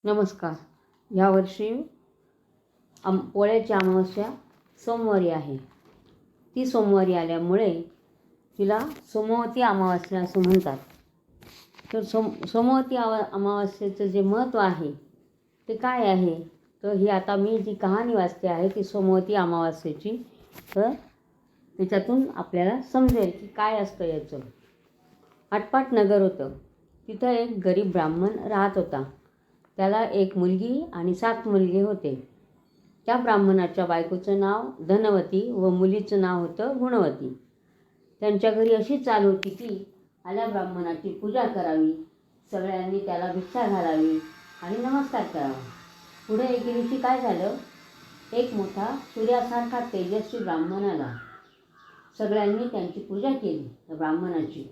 नमस्कार. यावर्षी पोळ्याची अमावस्या सोमवारी आहे. ती सोमवारी आल्यामुळे तिला सोमवती अमावस्या असं म्हणतात. तर सोमवती अमावस्येचं जे महत्त्व आहे ते काय आहे, तर ही आता मी जी कहाणी वाचते आहे ती सोमवती अमावस्येची. तर त्याच्यातून आपल्याला समजेल की काय असतं याचं. आटपाट नगर होतं. तिथं एक गरीब ब्राह्मण राहत होता. त्याला एक मुलगी आणि 7 मुलगे होते. त्या ब्राह्मणाच्या बायकोचं नाव धनवती व मुलीचं नाव होतं गुणवती. त्यांच्या घरी अशी चाल होती की आल्या ब्राह्मणाची पूजा करावी, सगळ्यांनी त्याला भिक्षा घालावी आणि नमस्कार करावा. पुढे एक दिवशी काय झालं, एक मोठा सूर्यासारखा तेजस्वी ब्राह्मण आला. सगळ्यांनी त्यांची पूजा केली. त्या ब्राह्मणाची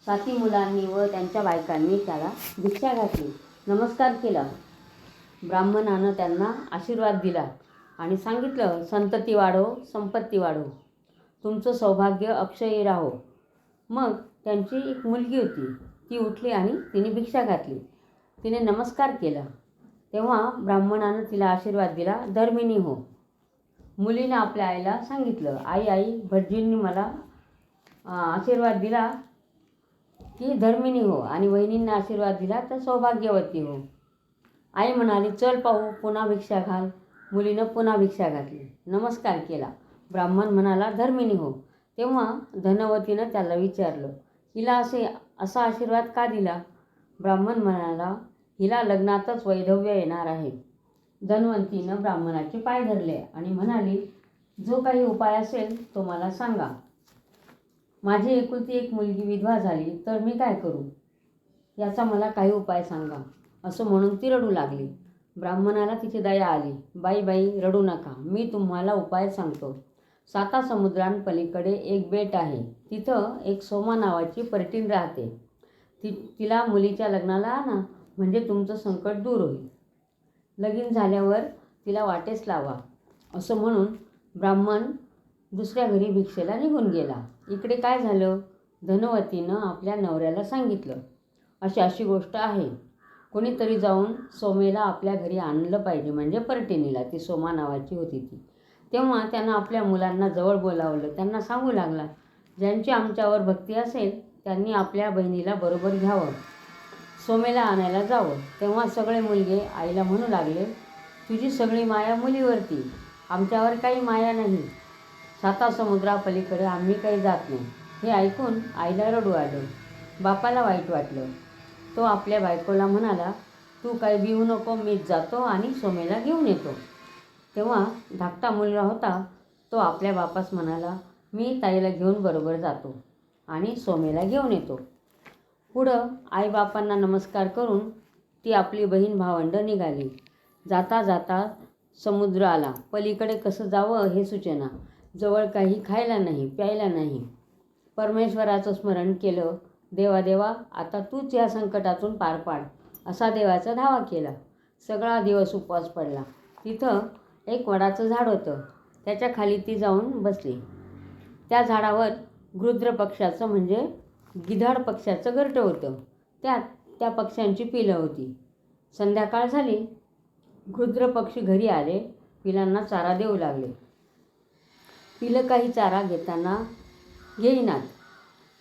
7 मुलांनी व त्यांच्या बायकांनी त्याला भिक्षा घातली, नमस्कार केला. ब्राह्मणानं त्यांना आशीर्वाद दिला आणि सांगितलं, संतती वाढो, संपत्ती वाढो, तुमचं सौभाग्य अक्षयी राहो. मग त्यांची एक मुलगी होती, ती उठली आणि तिने भिक्षा घातली. तिने नमस्कार केला. तेव्हा ब्राह्मणानं तिला आशीर्वाद दिला, धर्मिणी हो. मुलीनं आपल्या आईला सांगितलं, आई भटजींनी मला आशीर्वाद दिला की धर्मिणी हो, आणि वहिनींना आशीर्वाद दिला तर सौभाग्यवती हो. आई म्हणाली, चल पाहू, पुन्हा भिक्षा घाल. मुलीनं पुन्हा भिक्षा घातली, नमस्कार केला. ब्राह्मण म्हणाला, धर्मिणी हो. तेव्हा धनवतीनं त्याला विचारलं, हिला असा आशीर्वाद का दिला? ब्राह्मण म्हणाला, हिला लग्नातच वैधव्य येणार आहे. धनवंतीनं ब्राह्मणाचे पाय धरले आणि म्हणाली, जो काही उपाय असेल तो मला सांगा. माझी एकुलती एक मुलगी विधवा झाली तर मी काय करू? याचा मला काही उपाय सांगा. असं म्हणून ती रडू लागली. ब्राह्मणाला तिची दया आली. बाई रडू नका, मी तुम्हाला उपाय सांगतो. 7 समुद्रांपलीकडे एक बेट आहे. तिथं एक सोमा नावाची पर्टीण राहते. तिला मुलीच्या लग्नाला आणा, म्हणजे तुमचं संकट दूर होईल. लगीन झाल्यावर तिला वाटेस लावा. असं म्हणून ब्राह्मण दुसऱ्या घरी भिक्षेला निघून गेला. इकडे काय झालं, धनवतीनं आपल्या नवऱ्याला सांगितलं, अशी गोष्ट आहे. कोणीतरी जाऊन सोमेला आपल्या घरी आणलं पाहिजे, म्हणजे पर्टिणीला. ती सोमा नावाची होती ती. तेव्हा त्यानं आपल्या मुलांना जवळ बोलावलं. त्यांना सांगू लागला, ज्यांची आमच्यावर भक्ती असेल त्यांनी आपल्या बहिणीला बरोबर घ्यावं, सोमेला आणायला जावं. तेव्हा सगळे मुलगे आईला म्हणू लागले, तुझी सगळी माया मुलीवरती, आमच्यावर काही माया नाही. 7 समुद्रापलीकडे आम्ही काही जात नाही. हे ऐकून आईला रडू आलं. बापाला वाईट वाटलं. तो आपल्या बायकोला म्हणाला, तू काही भिवू नको, मीच जातो आणि सोमेला घेऊन येतो. तेव्हा धाकटा मुलगा होता, तो आपल्या बापास म्हणाला, मी ताईला घेऊन बरोबर जातो आणि सोमेला घेऊन येतो. पुढं आईबापांना नमस्कार करून ती आपली बहीण भावंडं निघाली. जाता जाता समुद्र आला. पलीकडे कसं जावं हे सुचेना. जवळ काही खायला नाही, प्यायला नाही. परमेश्वराचं स्मरण केलं. देवा आता तूच या संकटातून पार पाड, असा देवाचा धावा केला. सगळा दिवस उपवास पडला. तिथं एक वडाचं झाड होतं. त्याच्या खाली ती जाऊन बसली. त्या झाडावर गृध्र पक्ष्याचं, म्हणजे गिधाड पक्ष्याचं घरटं होतं. त्यात त्या पक्ष्यांची पिलं होती. संध्याकाळ झाली. गृध्र पक्षी घरी आले. पिलांना चारा देऊ लागले. पिलं काही चारा घेताना घेईनात.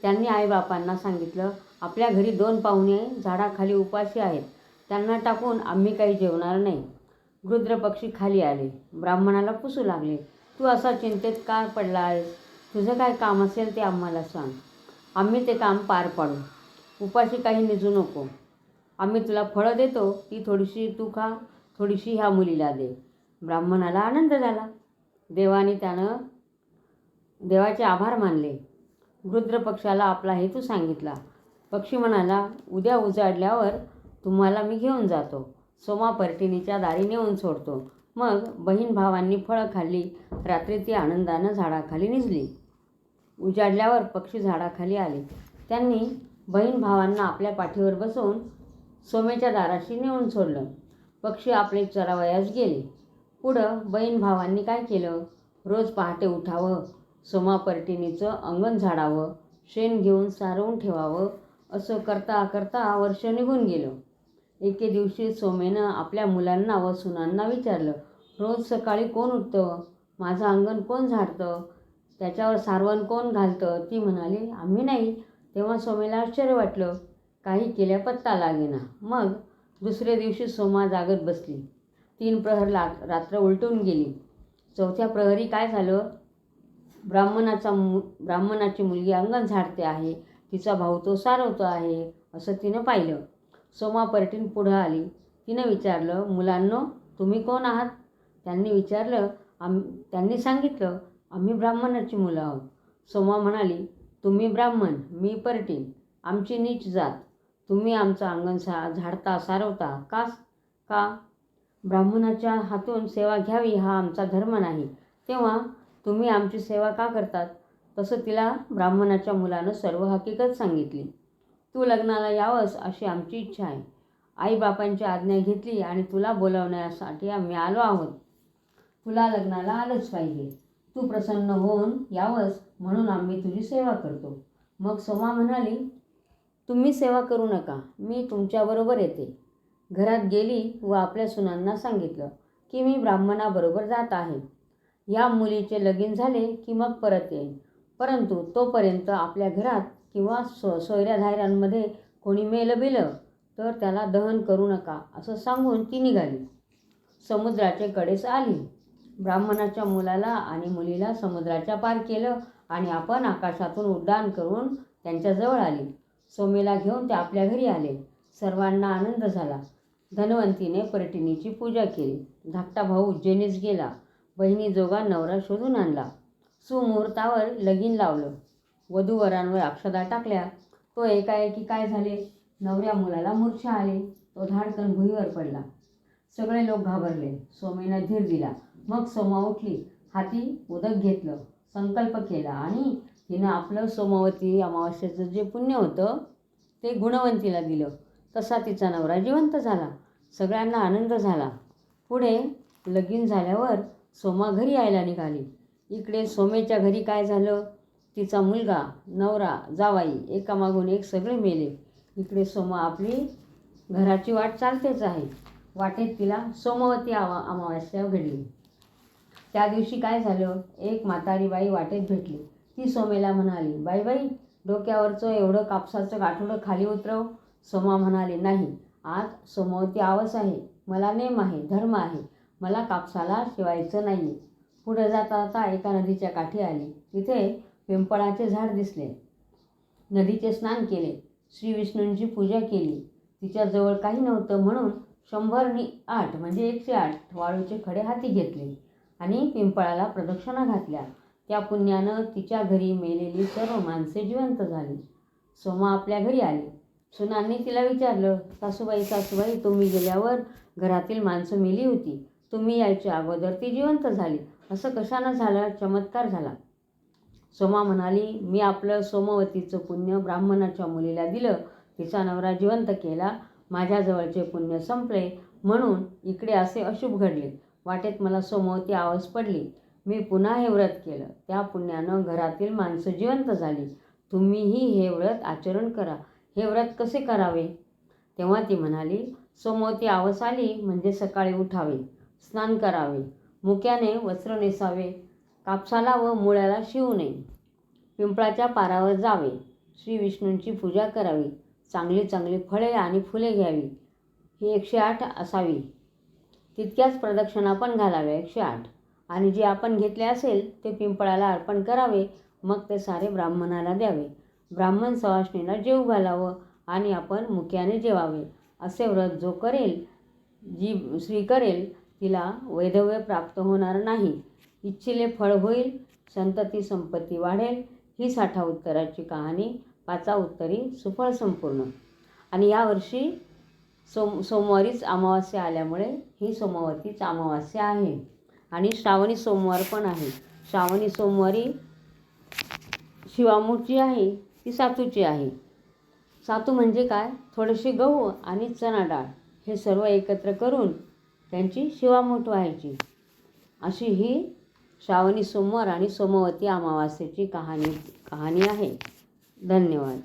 त्यांनी आईबापांना सांगितलं, आपल्या घरी 2 पाहुणे झाडाखाली उपाशी आहेत, त्यांना टाकून आम्ही काही जेवणार नाही. गृध्र पक्षी खाली आले. ब्राह्मणाला पुसू लागले, तू असा चिंतेत का पडला आहेस? तुझं काय काम असेल ते आम्हाला सांग, आम्ही ते काम पार पाडू. उपाशी काही निजू नको. आम्ही तुला फळं देतो, ती थोडीशी तू खा, थोडीशी ह्या मुलीला दे. ब्राह्मणाला आनंद झाला. त्यानं देवाचे आभार मानले. गृध्र पक्षाला आपला हेतू सांगितला. पक्षी म्हणाला, उद्या उजाडल्यावर तुम्हाला मी घेऊन जातो, सोमा पर्टिणीच्या दारी नेऊन सोडतो. मग बहीण भावांनी फळं खाल्ली. रात्री ती आनंदानं झाडाखाली निजली. उजाडल्यावर पक्षी झाडाखाली आले. त्यांनी बहीण भावांना आपल्या पाठीवर बसवून सोमेच्या दाराशी नेऊन सोडलं. पक्षी आपले चरावयास गेले. पुढं बहीण भावांनी काय केलं, रोज पहाटे उठावं, सोमा पर्टिणीचं अंगण झाडावं, शेण घेऊन सारवून ठेवावं. असं करता करता वर्ष निघून गेलं. एके दिवशी सोमेनं आपल्या मुलांना व सुनांना विचारलं, रोज सकाळी कोण उठतं? माझं अंगण कोण झाडतं? त्याच्यावर सारवण कोण घालतं? ती म्हणाली, आम्ही नाही. तेव्हा सोमेला आश्चर्य वाटलं. काही केल्या पत्ता लागेना. मग दुसऱ्या दिवशी सोमा जागत बसली. 3 प्रहर रात्र उलटून गेली. 4थ्या प्रहरी काय झालं? ब्राह्मणाची मुलगी अंगण झाडते आहे. तिचा भाऊ तो सारवतो आहे असं तिनं पाहिलं. सोमा परटीन पुढं आली. तिनं विचारलं, मुलांनो, तुम्ही कोण आहात? त्यांनी सांगितलं, आम्ही ब्राह्मणाची मुलं आहोत. सोमा म्हणाली, तुम्ही ब्राह्मण, मी परटीन. आमची नीच जात. तुम्ही आमचं अंगण झाडता सारवता का? ब्राह्मणाच्या हातून सेवा घ्यावी हा आमचा धर्म नाही. तेव्हा तुम्ही आमची सेवा का करतात? तसं तिला ब्राह्मणाच्या मुलानं सर्व हकीकत सांगितली. तू लग्नाला यावंस अशी आमची इच्छा आहे. आईबापांची आज्ञा घेतली आणि तुला बोलावण्यासाठी आम्ही आलो आहोत. तुला लग्नाला आलंच पाहिजे. तू प्रसन्न होऊन यावंस म्हणून आम्ही तुझी सेवा करतो. मग सोमा म्हणाली, तुम्ही सेवा करू नका. मी तुमच्याबरोबर येते. घरात गेली व आपल्या सुनांना सांगितलं की मी ब्राह्मणाबरोबर जात आहे. या मुलीचे लगीन झाले की मग परत येईन. परंतु तोपर्यंत आपल्या घरात किंवा सोयऱ्या-धायऱ्यांमध्ये कोणी मेलं बिलं तर त्याला दहन करू नका असं सांगून ती निघाली. समुद्राच्या कडेस आली. ब्राह्मणाच्या मुलाला आणि मुलीला समुद्राच्या पार केलं आणि आपण आकाशातून उड्डाण करून त्यांच्याजवळ आली. सोमेला घेऊन ते आपल्या घरी आले. सर्वांना आनंद झाला. धनवंतीने परटिनीची पूजा केली. धाकटा भाऊ उज्जैनीस गेला. बहिणीजोगा नवरा शोधून आणला. सुमुहूर्तावर लगीन लावलं. वधूवरांवर अक्षदा टाकल्या. तो एकाएकी काय झाले? नवऱ्या मुलाला मूर्छा आली. तो धाडकन भुईवर पडला. सगळे लोक घाबरले. सोमेनं धीर दिला. मग सोमा उठली. हाती उदक घेतलं. संकल्प केला आणि तिनं आपलं सोमवती अमावास्येचं जे पुण्य होतं ते गुणवंतीला दिलं. तसा तिचा नवरा जिवंत झाला. सगळ्यांना आनंद झाला. पुढे लगीन झाल्यावर सोमा घरी यायला निघाली. इकडे सोमेच्या घरी काय झालं? तिचा मुलगा, नवरा, जावाई एकामागून एक सगळे मेले. इकडे सोमा आपली घराची वाट चालतेच आहे. वाटेत तिला सोमवती अमावास्या घडली. त्या दिवशी काय झालं? एक म्हातारी बाई वाटेत भेटली. ती सोमेला म्हणाली, बाई, डोक्यावरचं एवढं कापसाचं गाठोडं खाली उतरव. सोमा म्हणाली, नाही, आज सोमवती आवस आहे. मला नेम आहे, धर्म आहे. मला कापसाला शिवायचं नाही. पुढे जाता एका नदीच्या काठी आली. तिथे पिंपळाचे झाड दिसले. नदीचे स्नान केले. श्री विष्णूंची पूजा केली. तिच्याजवळ काही नव्हतं म्हणून 108 म्हणजे 108 वाळूचे खडे हाती घेतले आणि पिंपळाला प्रदक्षिणा घातल्या. त्या पुण्यानं तिच्या घरी मेलेली सर्व माणसे जिवंत झाली. सोमा आपल्या घरी आली. सुनांनी तिला विचारलं, सासूबाई, तुम्ही गेल्यावर घरातील माणसं मेली होती. तुम्ही यायच्या अगोदर ती जिवंत झाली. असं कशानं झालं? चमत्कार झाला. सोमा म्हणाली, मी आपलं सोमवतीचं पुण्य ब्राह्मणाच्या मुलीला दिलं. तिचा नवरा जिवंत केला. माझ्याजवळचे पुण्य संपले म्हणून इकडे असे अशुभ घडले. वाटेत मला सोमवती आवाज पडली. मी पुन्हा हे व्रत केलं. त्या पुण्यानं घरातील माणसं जिवंत झाली. तुम्हीही हे व्रत आचरण करा. हे व्रत कसे करावे? तेव्हा ती म्हणाली, सोमवती आवाज आली म्हणजे सकाळी उठावे, स्नान करावे, मुक्याने वस्त्र नेसावे, कापसाला व मुळ्याला शिवू नये, पिंपळाच्या पारावर जावे, श्री विष्णूंची पूजा करावी, चांगली फळे आणि फुले घ्यावी. ही 108 असावी. तितक्याच प्रदक्षिणा पण घालाव्या 108. आणि जे आपण घेतले असेल ते पिंपळाला अर्पण करावे. मग ते सारे ब्राह्मणाला द्यावे. ब्राह्मण सवाष्णीला जेवू घालावं आणि आपण मुक्याने जेवावे. असे व्रत जो करेल, जी स्त्री करेल तिला वैधव्य प्राप्त होणार नाही. इच्छिले फळ होईल. संतती संपत्ती वाढेल. ही 60 उत्तराची कहाणी. 5 उत्तरी सुफळ संपूर्ण. आणि यावर्षी सोमवारीच अमावास्या आल्यामुळे ही सोमवतीच अमावास्या आहे. आणि श्रावणी सोमवार पण आहे. श्रावणी सोमवारी शिवामूठची आहे ती सातूची आहे. सातू म्हणजे काय? थोडेसे गहू आणि चणा डाळ हे सर्व एकत्र करून त्यांची शिवामूठ व्हायची. अशी ही श्रावणी सोमवार आणि सोमवती अमावास्येची कहाणी आहे. धन्यवाद.